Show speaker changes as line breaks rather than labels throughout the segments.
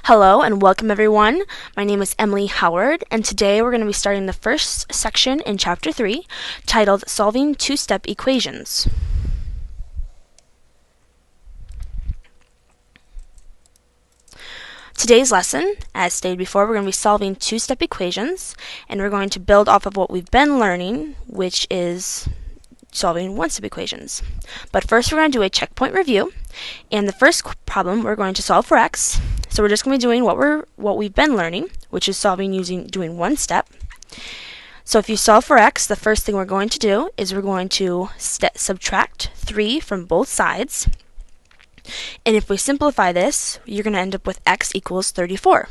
Hello and welcome everyone. My name is Emily Howard and today we're going to be starting the first section in Chapter 3 titled Solving Two-Step Equations. Today's lesson, as stated before, we're going to be solving two-step equations and we're going to build off of what we've been learning, which is solving one-step equations. But first we're going to do a checkpoint review, and the first problem we're going to solve for x. So we're just going to be doing what we've been learning, which is doing one step. So if you solve for x, the first thing we're going to do is we're going to subtract 3 from both sides. And if we simplify this, you're going to end up with x equals 34.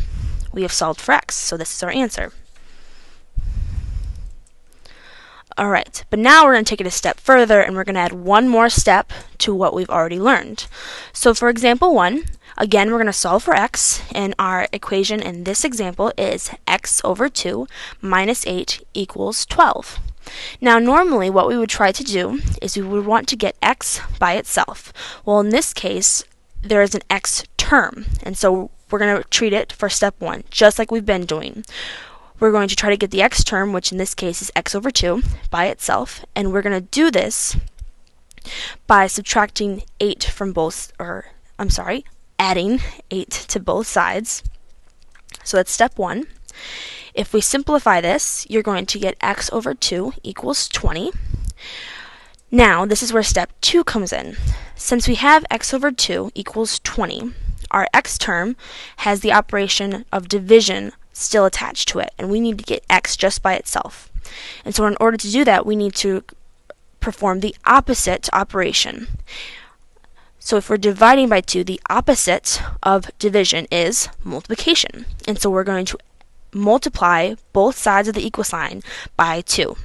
We have solved for x, so this is our answer. Alright, but now we're going to take it a step further and we're going to add one more step to what we've already learned. So for example 1, again we're going to solve for x, and our equation in this example is x over 2 minus 8 equals 12. Now normally what we would try to do is we would want to get x by itself. Well, in this case there is an x term, and so we're going to treat it for step 1 just like we've been doing. We're going to try to get the x term, which in this case is x over 2, by itself, and we're going to do this by subtracting 8 from adding 8 to both sides. So that's step 1. If we simplify this, you're going to get x over 2 equals 20. Now, this is where step 2 comes in. Since we have x over 2 equals 20, our x term has the operation of division still attached to it, and we need to get x just by itself. And so in order to do that, we need to perform the opposite operation. So if we're dividing by 2, the opposite of division is multiplication. And so we're going to multiply both sides of the equal sign by 2.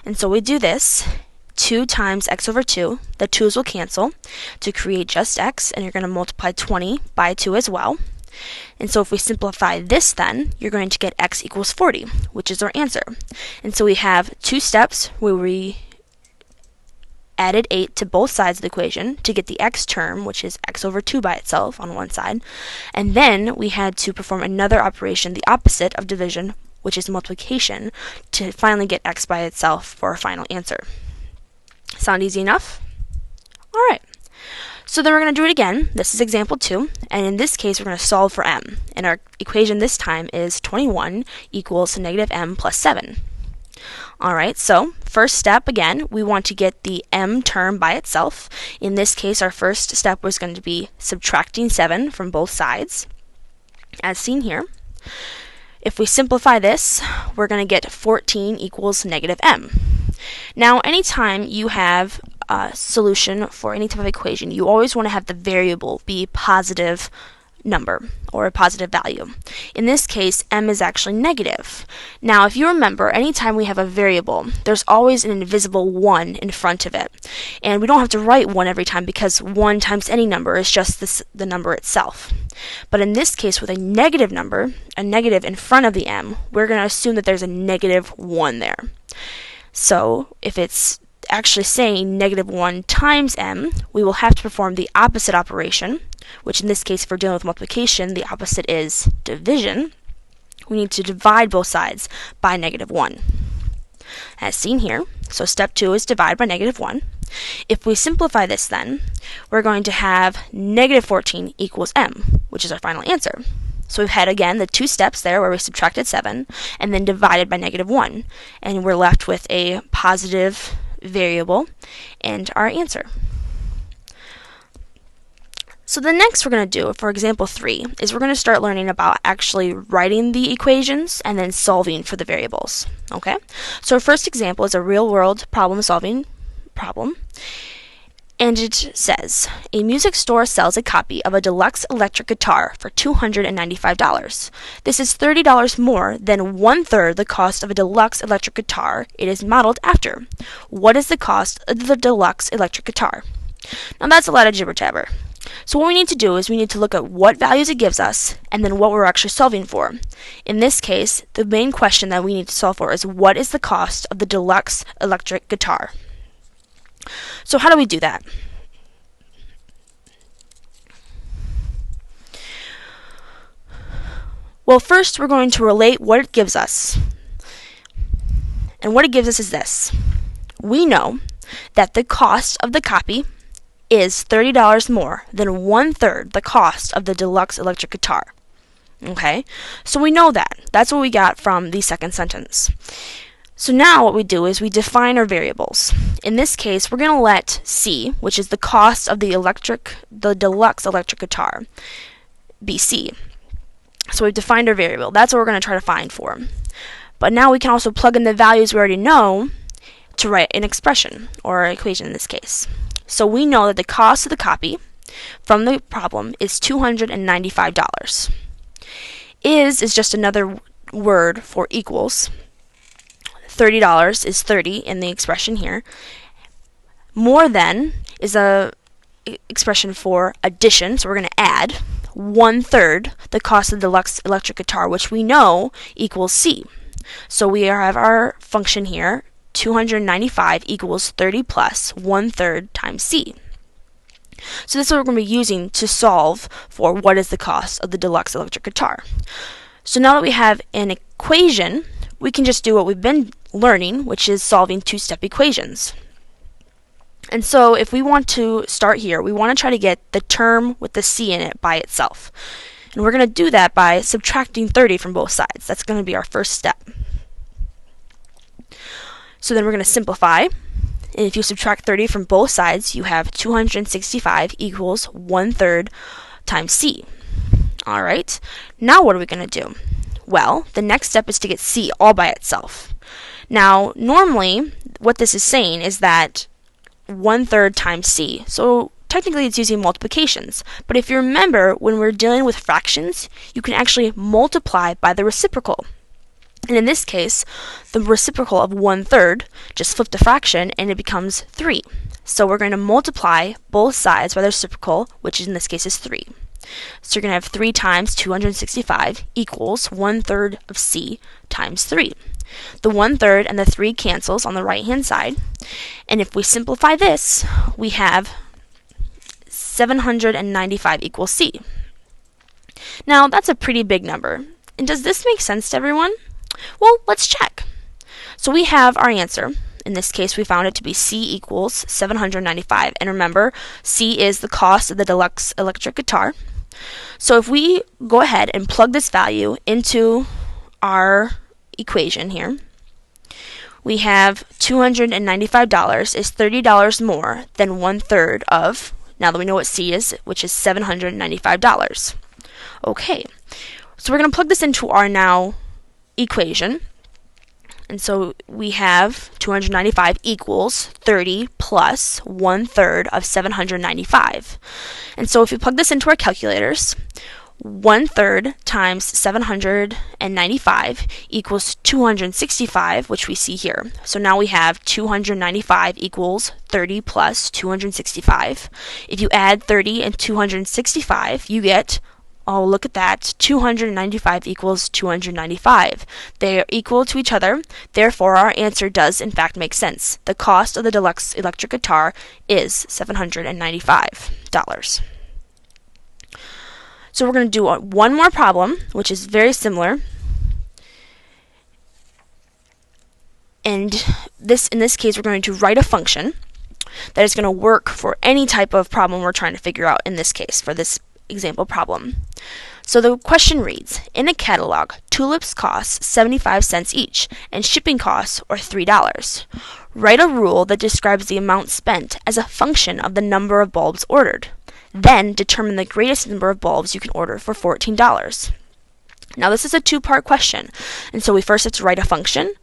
And so we do this. 2 times x over 2, the 2's will cancel to create just x, and you're going to multiply 20 by 2 as well. And so if we simplify this, then you're going to get x equals 40, which is our answer. And so we have two steps where we added 8 to both sides of the equation to get the x term, which is x over 2 by itself on one side, and then we had to perform another operation, the opposite of division, which is multiplication, to finally get x by itself for our final answer. Sound easy enough? Alright. So then we're going to do it again. This is example 2, and in this case we're going to solve for m. And our equation this time is 21 equals negative m plus 7. Alright, so first step again, we want to get the m term by itself. In this case our first step was going to be subtracting 7 from both sides, as seen here. If we simplify this, we're going to get 14 equals negative m. Now anytime you have a solution for any type of equation, you always want to have the variable be positive number or a positive value. In this case, m is actually negative. Now if you remember, anytime we have a variable, there's always an invisible 1 in front of it. And we don't have to write 1 every time because 1 times any number is just the number itself. But in this case, with a negative number, a negative in front of the m, we're going to assume that there's a negative 1 there. So if it's actually saying negative 1 times m, we will have to perform the opposite operation, which in this case, if we're dealing with multiplication, the opposite is division. We need to divide both sides by negative 1, as seen here. So step 2 is divide by negative 1. If we simplify this, then we're going to have negative 14 equals m, which is our final answer. So we've had, again, the two steps there where we subtracted 7 and then divided by negative 1. And we're left with a positive variable and our answer. So the next we're going to do for example 3 is we're going to start learning about actually writing the equations and then solving for the variables. Okay? So our first example is a real-world problem-solving problem. And it says, a music store sells a copy of a deluxe electric guitar for $295. This is $30 more than 1/3 the cost of a deluxe electric guitar it is modeled after. What is the cost of the deluxe electric guitar? Now that's a lot of jibber-jabber. So what we need to do is we need to look at what values it gives us and then what we're actually solving for. In this case, the main question that we need to solve for is what is the cost of the deluxe electric guitar? So how do we do that? Well, first we're going to relate what it gives us. And what it gives us is this. We know that the cost of the copy is $30 more than 1/3 the cost of the deluxe electric guitar. Okay, so we know that. That's what we got from the second sentence. So now what we do is we define our variables. In this case, we're going to let C, which is the cost of the deluxe electric guitar, be C. So we've defined our variable. That's what we're going to try to find for. But now we can also plug in the values we already know to write an expression, or an equation in this case. So we know that the cost of the copy from the problem is $295. Is just another word for equals. $30 is 30 in the expression here. More than is a expression for addition, so we're going to add 1/3 the cost of the deluxe electric guitar, which we know equals C. So we have our function here, 295 equals 30 plus 1/3 times C. So this is what we're going to be using to solve for what is the cost of the deluxe electric guitar. So now that we have an equation, we can just do what we've been learning, which is solving two-step equations. And so if we want to start here, we want to try to get the term with the C in it by itself. And we're going to do that by subtracting 30 from both sides. That's going to be our first step. So then we're going to simplify. And if you subtract 30 from both sides, you have 265 equals 1/3 times C. Alright, now what are we going to do? Well, the next step is to get C all by itself. Now, normally, what this is saying is that 1/3 times C. So technically it's using multiplications. But if you remember, when we're dealing with fractions, you can actually multiply by the reciprocal. And in this case, the reciprocal of 1/3, just flip the fraction and it becomes 3. So we're going to multiply both sides by the reciprocal, which in this case is 3. So you're going to have 3 times 265 equals 1/3 of C times 3. The 1/3 and the 3 cancels on the right hand side. And if we simplify this, we have 795 equals C. Now that's a pretty big number. And does this make sense to everyone? Well, let's check. So we have our answer. In this case, we found it to be C equals 795. And remember, C is the cost of the deluxe electric guitar. So if we go ahead and plug this value into our equation here, we have $295 is $30 more than 1/3 of, now that we know what C is, which is $795. Okay, so we're going to plug this into our now equation. And so we have 295 equals 30 plus 1/3 of 795. And so if we plug this into our calculators, 1/3 times 795 equals 265, which we see here. So now we have 295 equals 30 plus 265. If you add 30 and 265, you get, oh, look at that, 295 equals 295. They are equal to each other, therefore our answer does in fact make sense. The cost of the deluxe electric guitar is $795. So we're going to do one more problem, which is very similar. And in this case, we're going to write a function that is going to work for any type of problem we're trying to figure out in this case, for this example problem. So the question reads, in a catalog, tulips cost 75 cents each, and shipping costs are $3. Write a rule that describes the amount spent as a function of the number of bulbs ordered. Then determine the greatest number of bulbs you can order for $14. Now this is a two-part question, and so we first have to write a function,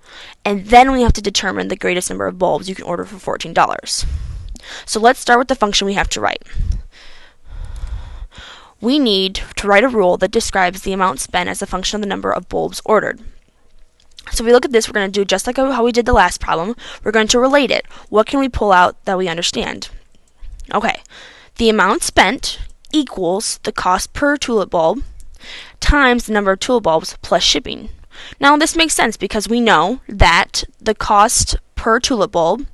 and then we have to determine the greatest number of bulbs you can order for $14. So let's start with the function we have to write. We need to write a rule that describes the amount spent as a function of the number of bulbs ordered. So if we look at this, we're going to do just like how we did the last problem. We're going to relate it. What can we pull out that we understand? Okay, the amount spent equals the cost per tulip bulb times the number of tulip bulbs plus shipping. Now this makes sense because we know that the cost per tulip bulb,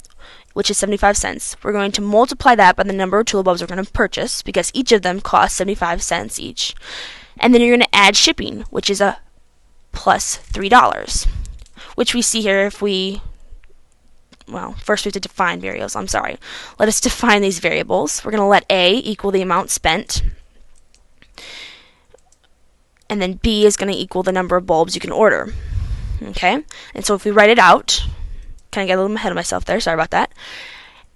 which is 75 cents, we're going to multiply that by the number of tulip bulbs we're going to purchase because each of them costs 75 cents each. And then you're going to add shipping, which is a plus $3, which we see here if we, well, first we have to define variables. I'm sorry. Let us define these variables. We're going to let A equal the amount spent, and then B is going to equal the number of bulbs you can order. Okay? And so if we write it out, kind of get a little ahead of myself there, sorry about that.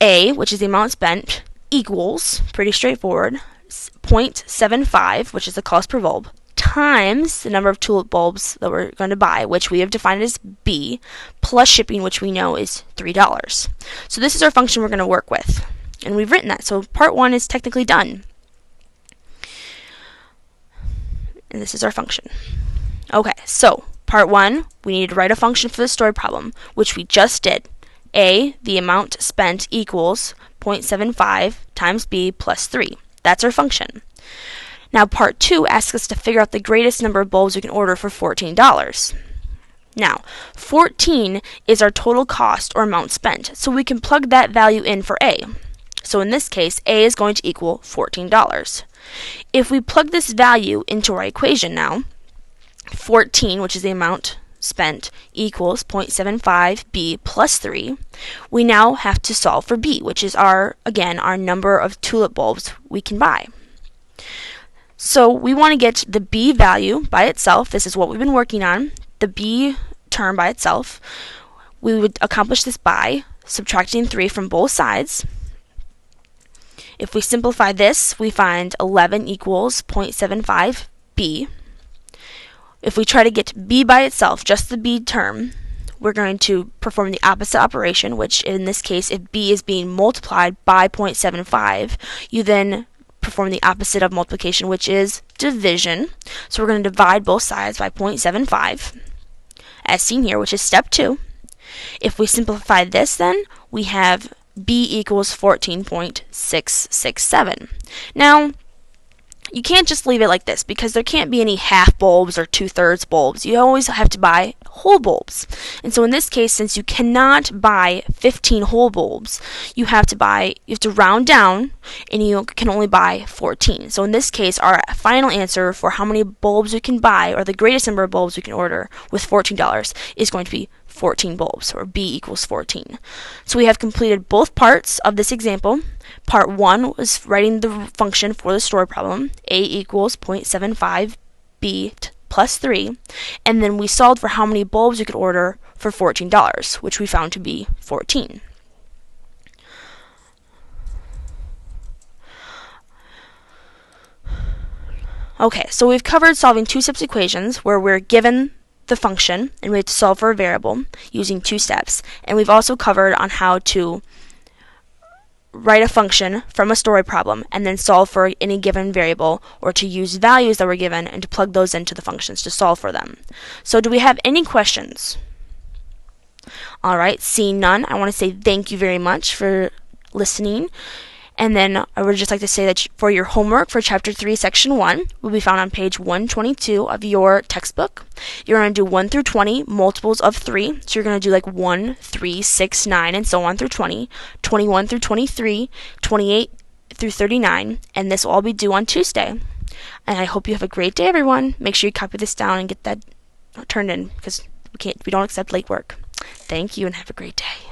A, which is the amount spent, equals, pretty straightforward, 0.75, which is the cost per bulb, times the number of tulip bulbs that we're going to buy, which we have defined as B, plus shipping, which we know is $3. So this is our function we're going to work with. And we've written that. So part 1 is technically done. And this is our function. Okay, so part 1, we need to write a function for the story problem, which we just did. A, the amount spent, equals 0.75 times B plus 3. That's our function. Now part 2 asks us to figure out the greatest number of bulbs we can order for $14. Now, 14 is our total cost or amount spent, so we can plug that value in for A. So in this case, A is going to equal $14. If we plug this value into our equation now, 14, which is the amount spent, equals 0.75 B plus 3, we now have to solve for B, which is again, our number of tulip bulbs we can buy. So we want to get the B value by itself. This is what we've been working on. The B term by itself. We would accomplish this by subtracting 3 from both sides. If we simplify this, we find 11 equals 0.75 B. If we try to get B by itself, just the B term, we're going to perform the opposite operation, which in this case, if B is being multiplied by 0.75, you then perform the opposite of multiplication, which is division. So we're going to divide both sides by 0.75, as seen here, which is step 2. If we simplify this, then we have B equals 14.667. Now, you can't just leave it like this, because there can't be any half bulbs or 2/3 bulbs. You always have to buy whole bulbs. And so in this case, since you cannot buy 15 whole bulbs, you have to round down, and you can only buy 14. So in this case, our final answer for how many bulbs we can buy, or the greatest number of bulbs we can order with $14, is going to be 14 bulbs, or B equals 14. So we have completed both parts of this example. Part 1 was writing the function for the story problem, A equals 0.75 B plus 3, and then we solved for how many bulbs we could order for $14, which we found to be 14. Okay, so we've covered solving two-step equations where we're given the function and we have to solve for a variable using 2 steps, and we've also covered on how to write a function from a story problem and then solve for any given variable, or to use values that were given and to plug those into the functions to solve for them. So do we have any questions? Alright, seeing none, I want to say thank you very much for listening. And then I would just like to say that for your homework for Chapter 3, Section 1 will be found on page 122 of your textbook. You're going to do 1 through 20, multiples of 3. So you're going to do like 1, 3, 6, 9, and so on through 20, 21 through 23, 28 through 39, and this will all be due on Tuesday. And I hope you have a great day, everyone. Make sure you copy this down and get that turned in, because we don't accept late work. Thank you, and have a great day.